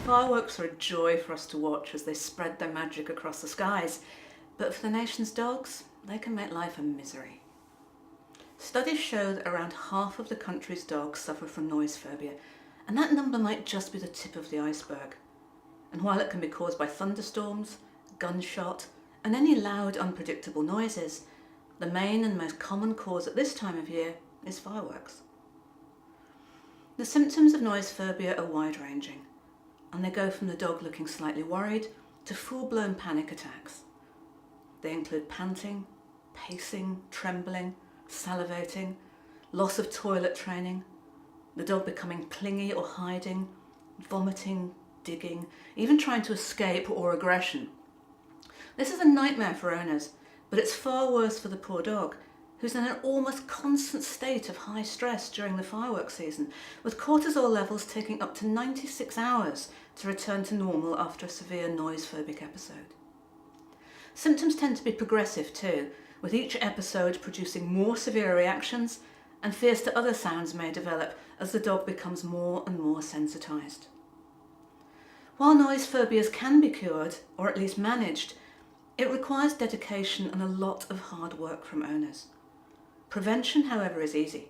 Fireworks are a joy for us to watch as they spread their magic across the skies, but for the nation's dogs, they can make life a misery. Studies show that around half of the country's dogs suffer from noise phobia, and that number might just be the tip of the iceberg. And while it can be caused by thunderstorms, gunshot, and any loud, unpredictable noises, the main and most common cause at this time of year is fireworks. The symptoms of noise phobia are wide-ranging, and they go from the dog looking slightly worried to full-blown panic attacks. They include panting, pacing, trembling, salivating, loss of toilet training, the dog becoming clingy or hiding, vomiting, digging, even trying to escape or aggression. This is a nightmare for owners, but it's far worse for the poor dog, who's in an almost constant state of high stress during the fireworks season, with cortisol levels taking up to 96 hours to return to normal after a severe noise-phobic episode. Symptoms tend to be progressive too, with each episode producing more severe reactions, and fears to other sounds may develop as the dog becomes more and more sensitised. While noise phobias can be cured, or at least managed, it requires dedication and a lot of hard work from owners. Prevention, however, is easy,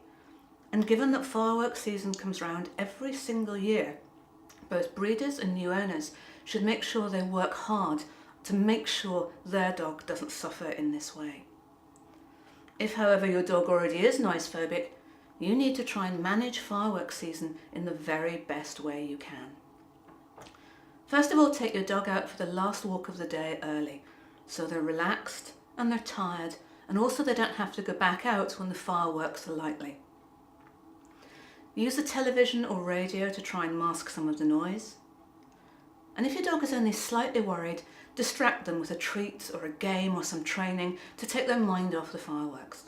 and given that fireworks season comes round every single year, both breeders and new owners should make sure they work hard to make sure their dog doesn't suffer in this way. If, however, your dog already is noise phobic, you need to try and manage fireworks season in the very best way you can. First of all, take your dog out for the last walk of the day early, so they're relaxed and they're tired, and also they don't have to go back out when the fireworks are likely. Use the television or radio to try and mask some of the noise. And if your dog is only slightly worried, distract them with a treat or a game or some training to take their mind off the fireworks.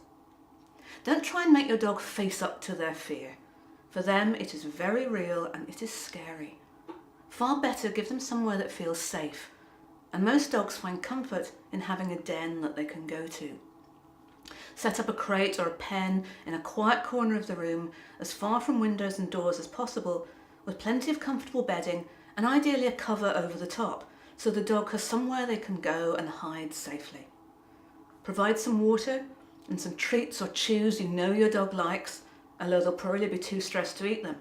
Don't try and make your dog face up to their fear. For them, it is very real and it is scary. Far better give them somewhere that feels safe, and most dogs find comfort in having a den that they can go to. Set up a crate or a pen in a quiet corner of the room, as far from windows and doors as possible, with plenty of comfortable bedding and ideally a cover over the top, so the dog has somewhere they can go and hide safely. Provide some water and some treats or chews you know your dog likes, although they'll probably be too stressed to eat them.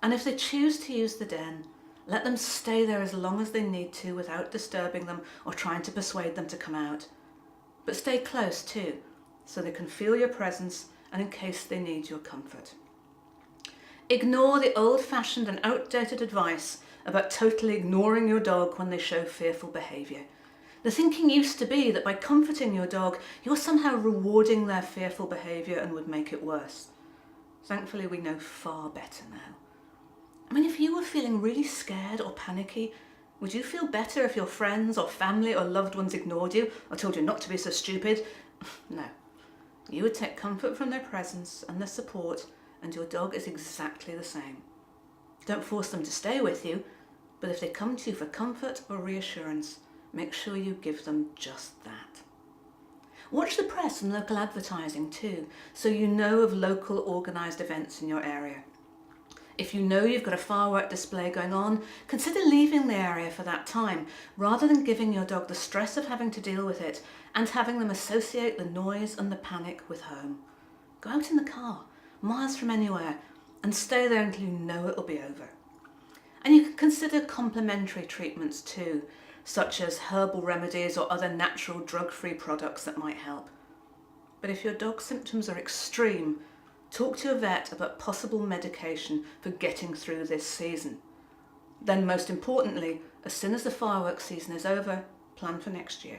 And if they choose to use the den, let them stay there as long as they need to without disturbing them or trying to persuade them to come out. But stay close too, so they can feel your presence and in case they need your comfort. Ignore the old-fashioned and outdated advice about totally ignoring your dog when they show fearful behaviour. The thinking used to be that by comforting your dog, you're somehow rewarding their fearful behaviour and would make it worse. Thankfully, we know far better now. I mean, if you were feeling really scared or panicky, would you feel better if your friends or family or loved ones ignored you or told you not to be so stupid? No. You would take comfort from their presence and their support, and your dog is exactly the same. Don't force them to stay with you, but if they come to you for comfort or reassurance, make sure you give them just that. Watch the press and local advertising too, so you know of local organised events in your area. If you know you've got a firework display going on, consider leaving the area for that time, rather than giving your dog the stress of having to deal with it and having them associate the noise and the panic with home. Go out in the car, miles from anywhere, and stay there until you know it'll be over. And you can consider complementary treatments too, such as herbal remedies or other natural drug-free products that might help. But if your dog's symptoms are extreme, talk to a vet about possible medication for getting through this season. Then, most importantly, as soon as the fireworks season is over, plan for next year.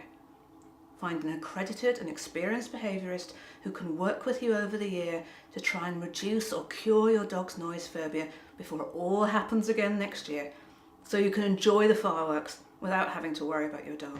Find an accredited and experienced behaviourist who can work with you over the year to try and reduce or cure your dog's noise phobia before it all happens again next year, so you can enjoy the fireworks without having to worry about your dog.